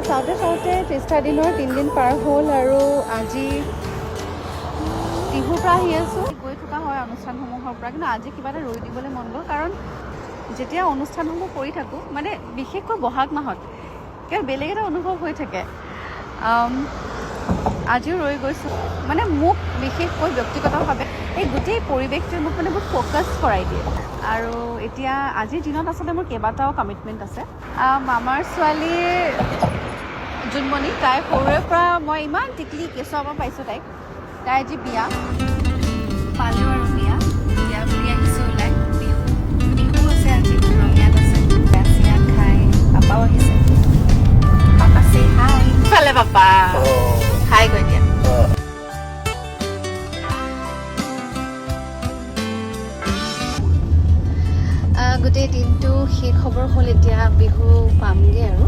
চাওঁতে চাওঁতে ত্ৰিছটা দিনৰ 3 দিন পাৰ হ'ল আৰু আজি বিহুৰ পৰা আহি আছোঁ। গৈ থকা হয় অনুষ্ঠানসমূহৰ পৰা, কিন্তু আজি কিবা এটা ৰৈ দিবলৈ মন গ'ল, কাৰণ যেতিয়া অনুষ্ঠানসমূহ কৰি থাকোঁ, মানে বিশেষকৈ বহাগ মাহত কিবা বেলেগ এটা অনুভৱ হৈ থাকে। আজিও ৰৈ গৈছোঁ, মানে মোক বিশেষকৈ ব্যক্তিগতভাৱে এই গোটেই পৰিৱেশটোৱে মোক মানে বহুত ফ'কাছ কৰাই দিয়ে। আৰু এতিয়া আজিৰ দিনত আচলতে মোৰ কেইবাটাও কমিটমেণ্ট আছে। মামাৰ ছোৱালীৰ জোনমণি, তাই সৰুৰে পৰা মই ইমান টিকলি কেঁচুৱাৰ পৰা পাইছোঁ তাই আজি বিয়া পালোঁ আৰু বিয়া বুলি আহিছোঁ ওলাই। বিহু আছে আজি, ৰঙিয়াত আছে, চিৰা খাই পাপাও আহিছে। পাপা চে হাই, ভালে পাপা হাই গৈ দিয়া। গোটেই দিনটো শেষ খবৰ হ'ল, এতিয়া বিহু পামগৈ আৰু